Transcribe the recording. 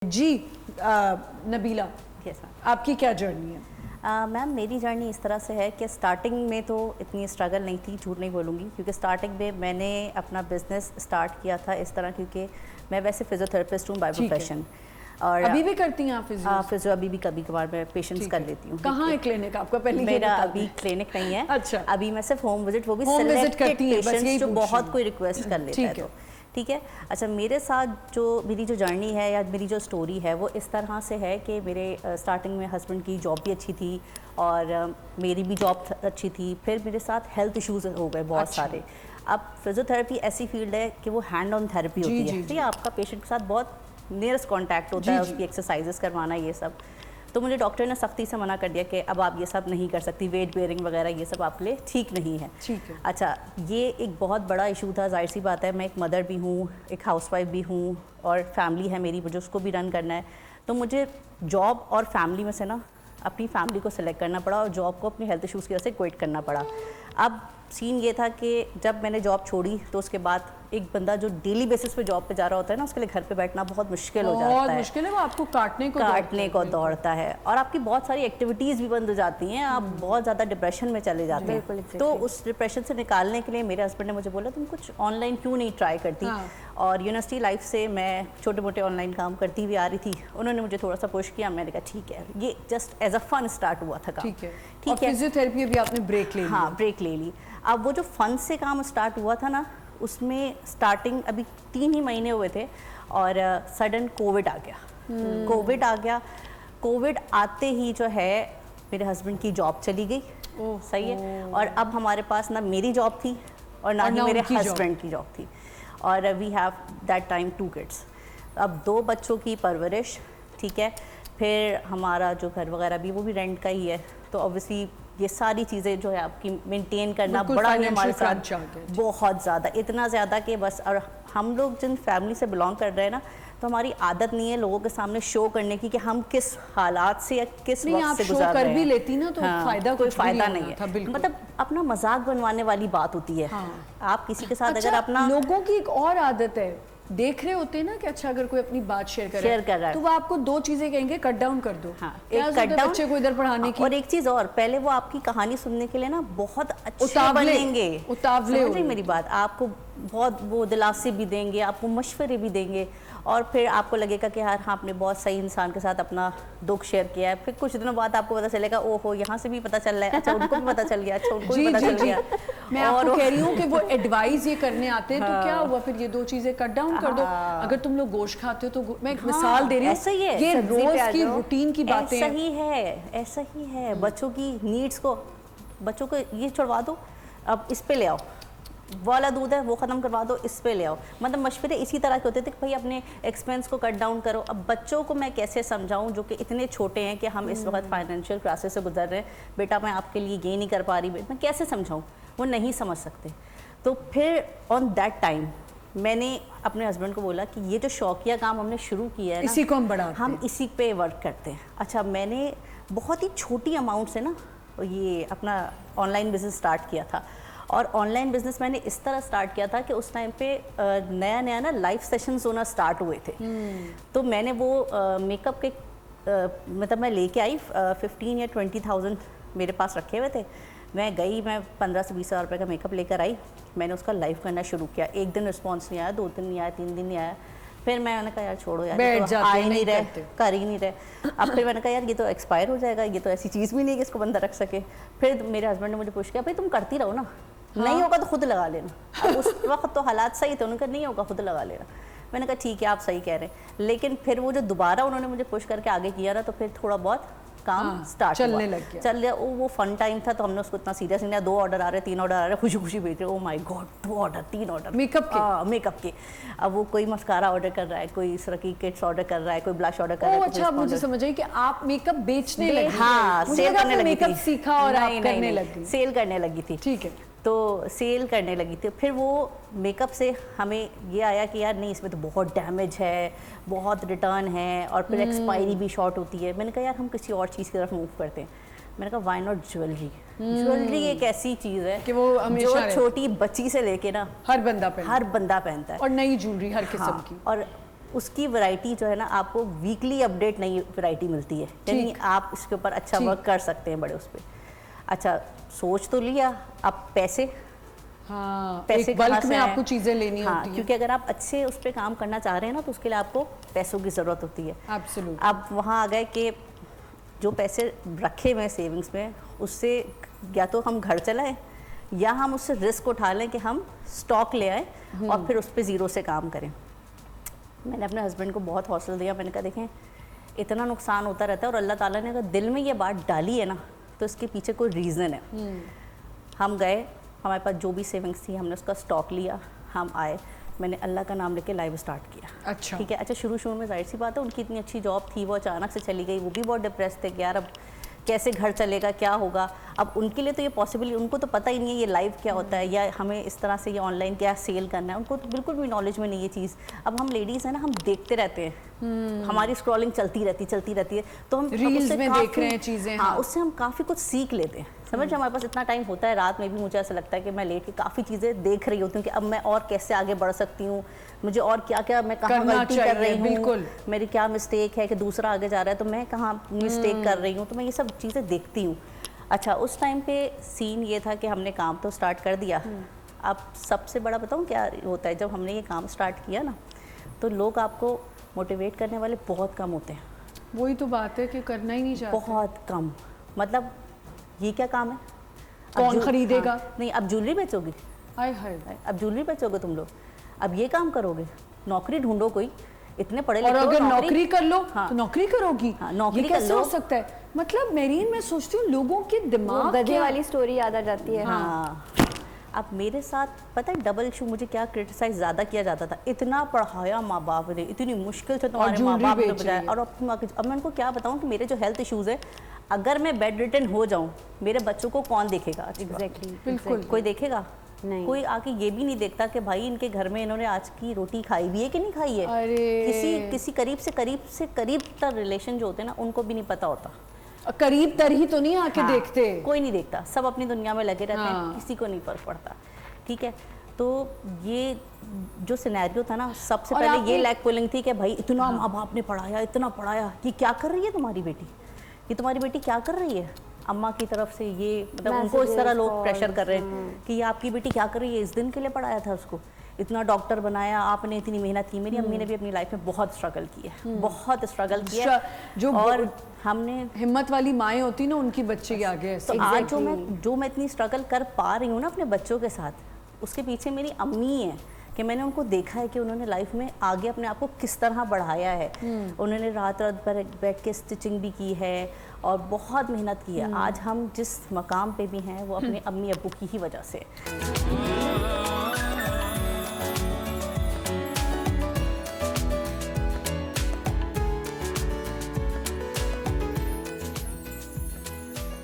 जी नबीला, आपकी क्या जर्नी है? मैम मेरी जर्नी इस तरह से है कि स्टार्टिंग में तो इतनी स्ट्रगल नहीं थी, झूठ नहीं बोलूँगी, क्योंकि स्टार्टिंग में मैंने अपना बिजनेस स्टार्ट किया था इस तरह, क्योंकि मैं वैसे फिजियोथेरेपिस्ट हूँ बाय प्रोफेशन। और अभी भी करती हैं आप फिजियो? अभी भी कभी कभार मैं पेशेंट्स कर लेती हूँ। कहाँ है क्लिनिक आपका? पहले मेरा अभी क्लिनिक नहीं है। अच्छा, अभी मैं सिर्फ होम विजिट, वो भी सिलेक्टेड पेशेंट्स जो बहुत कोई रिक्वेस्ट कर लेता है। तो ठीक है। अच्छा, मेरे साथ जो मेरी जो जर्नी है या मेरी जो स्टोरी है वो इस तरह से है कि मेरे स्टार्टिंग में हस्बैंड की जॉब भी अच्छी थी और मेरी भी जॉब अच्छी थी। फिर मेरे साथ हेल्थ इश्यूज हो गए बहुत सारे। अब फिजियोथेरेपी ऐसी फील्ड है कि वो हैंड ऑन थेरेपी होती है, ठीक है। आपका पेशेंट के साथ बहुत नियरेस्ट कॉन्टैक्ट होता है, उसकी एक्सरसाइजेस करवाना, ये सब। तो मुझे डॉक्टर ने सख्ती से मना कर दिया कि अब आप ये सब नहीं कर सकती, वेट बेयरिंग वगैरह ये सब आपके लिए ठीक नहीं है। ठीक है। अच्छा, ये एक बहुत बड़ा इशू था, जाहिर सी बात है। मैं एक मदर भी हूँ, एक हाउसवाइफ भी हूँ और फैमिली है मेरी, मुझे उसको भी रन करना है। तो मुझे जॉब और फैमिली में से ना अपनी फैमिली को सिलेक्ट करना पड़ा और जॉब को अपनी हेल्थ इश्यूज़ की वजह से क्विट करना पड़ा। अब सीन ये था कि जब मैंने जॉब छोड़ी तो उसके बाद एक बंदा जो डेली बेसिस पे जॉब पे जा रहा होता है ना, उसके लिए घर पे बैठना बहुत मुश्किल हो जाता है। बहुत मुश्किल है, वो आपको काटने को दौड़ता है और आपकी बहुत सारी एक्टिविटीज़ भी बंद हो जाती हैं, आप बहुत ज़्यादा डिप्रेशन में चले जाते हैं। तो उस डिप्रेशन से निकालने के लिए मेरे हस्बैंड ने मुझे बोला तुम कुछ ऑनलाइन क्यों नहीं ट्राई करती। और यूनिवर्सिटी लाइफ से मैं छोटे मोटे ऑनलाइन काम करती हुई आ रही थी, उन्होंने मुझे थोड़ा सा पुश किया। मैंने कहा ठीक है, ये just as a fun start हुआ था काम। ठीक है। फिजियोथेरेपी भी आपने ब्रेक ले ली? हाँ, ब्रेक ले ली। अब वो जो फन से काम स्टार्ट हुआ था ना, उसमें स्टार्टिंग अभी 3 ही महीने हुए थे और सडन कोविड आ गया। कोविड आते ही जो है मेरे हस्बैंड की जॉब चली गई। सही है। और अब हमारे पास ना मेरी जॉब थी और ना ही मेरे हस्बैंड की जॉब थी। और we have that time 2 kids. अब 2 बच्चों की परवरिश, ठीक है। फिर हमारा जो घर वगैरह भी वो भी रेंट का ही है, तो ऑब्वियसली ये सारी चीज़ें जो है आपकी मेंटेन करना बड़ा ही हमारे साथ बहुत ज़्यादा, इतना ज़्यादा कि बस। और हम लोग जिन फैमिली से बिलोंग कर रहे हैं ना, तो हमारी आदत नहीं है लोगों के सामने शो करने की कि हम किस हालात से या किस वक्त से गुजार रहे हैं। भी लेती ना तो कोई फायदा नहीं है। मतलब अपना मजाक बनवाने वाली बात होती है। आप किसी के साथ अगर अपना, लोगों की एक और आदत है, देख रहे होते हैं ना कि अच्छा अगर कोई अपनी बात शेयर कर रहा है तो वो आपको 2 चीजें कहेंगे, कट डाउन कर दो। हाँ, एक कट डाउन, बच्चे को इधर पढ़ाने की, और एक चीज और, पहले वो आपकी कहानी सुनने के लिए ना बहुत अच्छे बनेंगे, उतावले मेरी बात, आपको बहुत वो दिलासे भी देंगे, आपको मशवरे भी देंगे, और फिर आपको लगेगा कि यार हाँ आपने बहुत सही इंसान के साथ अपना दुख शेयर किया है। फिर कुछ दिनों बाद आपको पता चलेगा ओहो यहाँ से भी पता चल रहा है, अच्छा उनको भी पता चल गया, अच्छा उनको भी पता चल गया। मैं आपको कह रही हूँ कि वो एडवाइस ये करने आते हैं तो क्या हुआ, फिर ये 2 चीजें कट डाउन कर दो। अगर तुम लोग गोश्त खाते हो तो मैं एक मिसाल दे रही हूँ, ऐसा ही है, ये रोज की रूटीन की बातें, ऐसा ही है। बच्चों की नीड्स को, बच्चों को ये छुड़वा दो, अब इस पे ले आओ, वाला दूध है वो ख़त्म करवा दो, इस पे ले आओ। मतलब मशवरे इसी तरह के होते थे कि भाई अपने एक्सपेंस को कट डाउन करो। अब बच्चों को मैं कैसे समझाऊं जो कि इतने छोटे हैं कि हम इस वक्त फाइनेंशियल क्राइसिस से गुजर रहे हैं, बेटा मैं आपके लिए ये नहीं कर पा रही, मैं कैसे समझाऊं, वो नहीं समझ सकते। तो फिर ऑन दैट टाइम मैंने अपने हस्बैंड को बोला कि ये जो शौकिया काम हमने शुरू किया है ना, इसी को हम इसी पे वर्क करते हैं। अच्छा, मैंने बहुत ही छोटी अमाउंट से ना ये अपना ऑनलाइन बिजनेस स्टार्ट किया था। और ऑनलाइन बिजनेस मैंने इस तरह स्टार्ट किया था कि उस टाइम पे नया नया ना लाइव सेशंस होना स्टार्ट हुए थे। तो मैंने वो मेकअप के मतलब मैं लेके आई 15 या 20,000 मेरे पास रखे हुए थे। मैं गई, मैं 15 से 20 हज़ार रुपये का मेकअप लेकर आई, मैंने उसका लाइव करना शुरू किया। 1 दिन रिस्पॉन्स नहीं आया, 2 दिन नहीं आया, 3 दिन नहीं आया। फिर मैंने कहा यार छोड़ो यार, ये तो आ ही नहीं रहे, कर ही नहीं रहे। अब फिर मैंने कहा यार ये तो एक्सपायर हो जाएगा, ये तो ऐसी चीज़ भी नहीं कि इसको बंदा रख सके। फिर मेरे हस्बैंड ने मुझे पूछ किया भाई तुम करती रहो ना, नहीं होगा तो खुद लगा लेना। अब उस वक्त तो हालात सही थे, उन्होंने कहा नहीं होगा खुद लगा लेना। मैंने कहा ठीक है आप सही कह रहे हैं। लेकिन फिर वो जो दोबारा उन्होंने मुझे पुश करके आगे किया ना, तो फिर थोड़ा बहुत काम स्टार्ट चलने लग गया। वो फन टाइम था, तो हमने उसको इतना सीरियस नहीं लिया। 2 ऑर्डर आ रहे, 3 ऑर्डर आ रहे, खुशी खुशी भेज रहे, oh my God 2 order 3 order makeup के। अब वो कोई मस्कारा ऑर्डर कर रहा है, कोई इस तरह की किट्स ऑर्डर कर रहा है, कोई ब्लश ऑर्डर कर रहा है। अच्छा, मुझे समझ आई कि आप मेकअप बेचने लगी। हाँ, सेल करने लगी थी, सीखा और आप करने लगी, सेल करने लगी थी। ठीक है। तो सेल करने लगी थी। फिर वो मेकअप से हमें ये आया कि यार नहीं इसमें तो बहुत डैमेज है, बहुत रिटर्न है, और फिर एक्सपायरी भी शॉर्ट होती है। मैंने कहा यार हम किसी और चीज़ की तरफ मूव करते हैं। मैंने कहा व्हाई नॉट ज्वेलरी। ज्वेलरी एक ऐसी चीज़ है कि वो हमेशा जो छोटी बच्ची से लेके ना हर बंदा पहनता है, और नई ज्वेलरी हर किस्म की। और उसकी वैरायटी जो है ना, आपको वीकली अपडेट नई वैरायटी मिलती है, यानी आप इसके ऊपर अच्छा वर्क कर सकते हैं बड़े उस पर। अच्छा, सोच तो लिया, अब पैसे, हाँ, पैसे एक बल्क में आए? आपको चीजें लेनी हाँ, होती हैं। क्योंकि अगर आप अच्छे उस पर काम करना चाह रहे हैं ना, तो उसके लिए आपको पैसों की ज़रूरत होती है। एब्सोल्युटली। अब वहाँ आ गए कि जो पैसे रखे हुए हैं सेविंग्स में, उससे या तो हम घर चलाएं या हम उससे रिस्क उठा लें कि हम स्टॉक ले आए और फिर उस पर ज़ीरो से काम करें। मैंने अपने हस्बैंड को बहुत हौसला दिया, मैंने कहा देखें इतना नुकसान होता रहता है और अल्लाह ताला ने अगर दिल में ये बात डाली है ना, तो इसके पीछे कोई रीज़न है। हम गए, हमारे पास जो भी सेविंग्स थी हमने उसका स्टॉक लिया, हम आए, मैंने अल्लाह का नाम लेके लाइव स्टार्ट किया। अच्छा, ठीक है। अच्छा, शुरू में जाहिर सी बात है, उनकी इतनी अच्छी जॉब थी, वो अचानक से चली गई, वो भी बहुत डिप्रेस थे कि यार अब कैसे घर चलेगा, क्या होगा। अब उनके लिए तो ये पॉसिबल, उनको तो पता ही नहीं है ये लाइव क्या होता है या हमें इस तरह से ये ऑनलाइन क्या सेल करना है, उनको तो बिल्कुल भी नॉलेज में नहीं ये चीज़। अब हम लेडीज़ हैं ना, हम देखते रहते हैं, हमारी स्क्रॉलिंग चलती रहती है, तो हम रील्स में देख रहे हैं चीज़ें। हाँ, उससे हम काफ़ी कुछ सीख लेते हैं। समझ, हमारे पास इतना टाइम होता है, रात में भी मुझे ऐसा लगता है कि मैं लेट के काफ़ी चीज़ें देख रही होती हूँ कि अब मैं और कैसे आगे बढ़ सकती हूँ, मुझे और क्या क्या मैं कहाँ गलती कर रही हूँ, बिल्कुल मेरी क्या मिस्टेक है कि दूसरा आगे जा रहा है तो मैं कहाँ मिस्टेक कर रही हूँ, तो मैं ये सब चीज़ें देखती हूँ। अच्छा, उस टाइम पे सीन ये था कि हमने काम तो स्टार्ट कर दिया। अब सबसे बड़ा बताऊँ क्या होता है, जब हमने ये काम स्टार्ट किया ना, तो लोग आपको मोटिवेट करने वाले बहुत कम होते हैं। वही तो बात है कि करना ही नहीं चाहते, बहुत कम। मतलब ये क्या काम है, कौन खरीदेगा? हाँ, नहीं, अब ज्वेलरी बेचोगी, हाय हाय, अब ज्वेलरी बेचोगे तुम लोग, अब ये काम करोगे, नौकरी ढूंढो कोई, इतने पढ़े और लिखे हो, अगर नौकरी कर लो हाँ, तो नौकरी करोगी। हाँ, नौकरी ये कर कैसे लो। हो सकता है? मतलब मेरीन, मैं सोचती हूँ लोगों के दिमाग गधे क्या- वाली स्टोरी याद आ जाती है। हाँ। अब मेरे साथ पता है डबल इशू, मुझे क्या क्रिटिसाइज ज़्यादा किया जाता था, इतना पढ़ाया माँ बाप ने, इतनी मुश्किल से तुम्हारे माँ बाप ने बजाया, और अब मैं उनको क्या बताऊँ कि मेरे जो हेल्थ इश्यूज़ है, अगर मैं बेड रिटन हो जाऊँ, मेरे बच्चों को कौन देखेगा? एग्जैक्टली, बिल्कुल। कोई देखेगा नहीं। कोई आके ये भी नहीं देखता कि भाई इनके घर में इन्होंने आज की रोटी खाई भी है कि नहीं खाई है। अरे किसी करीब से करीब तक रिलेशन जो होते हैं ना, उनको भी नहीं पता होता। करीब तर ही तो नहीं आके हाँ, देखते, कोई नहीं देखता, सब अपनी दुनिया में लगे रहते हाँ। हैं, किसी को नहीं फर्क पड़ता। ठीक है, तो ये जो सिनेरियो था ना, सबसे और पहले ये आपने- लैग पुलिंग थी कि भाई इतना माँ बाप ने पढ़ाया, इतना पढ़ाया, ये क्या कर रही है तुम्हारी बेटी, ये तुम्हारी बेटी क्या कर रही है। अम्मा की तरफ से ये मतलब उनको इस तरह लोग प्रेशर कर रहे हैं कि ये आपकी बेटी क्या कर रही है, इस दिन के लिए पढ़ाया था उसको, इतना डॉक्टर बनाया आपने, इतनी मेहनत की। मेरी अम्मी ने भी अपनी लाइफ में बहुत स्ट्रगल की है, बहुत स्ट्रगल किया है, जो और हमने हिम्मत वाली माएँ होती ना, उनकी बच्चे के आगे तो ऐसे। आज जो मैं इतनी स्ट्रगल कर पा रही हूँ ना अपने बच्चों के साथ, उसके पीछे मेरी अम्मी है कि मैंने उनको देखा है कि उन्होंने लाइफ में आगे अपने आप को किस तरह बढ़ाया है। उन्होंने रात भर बैठ के स्टिचिंग भी की है और बहुत मेहनत की है। आज हम जिस मकाम पे भी हैं वो अपने अम्मी अब्बू की ही वजह से।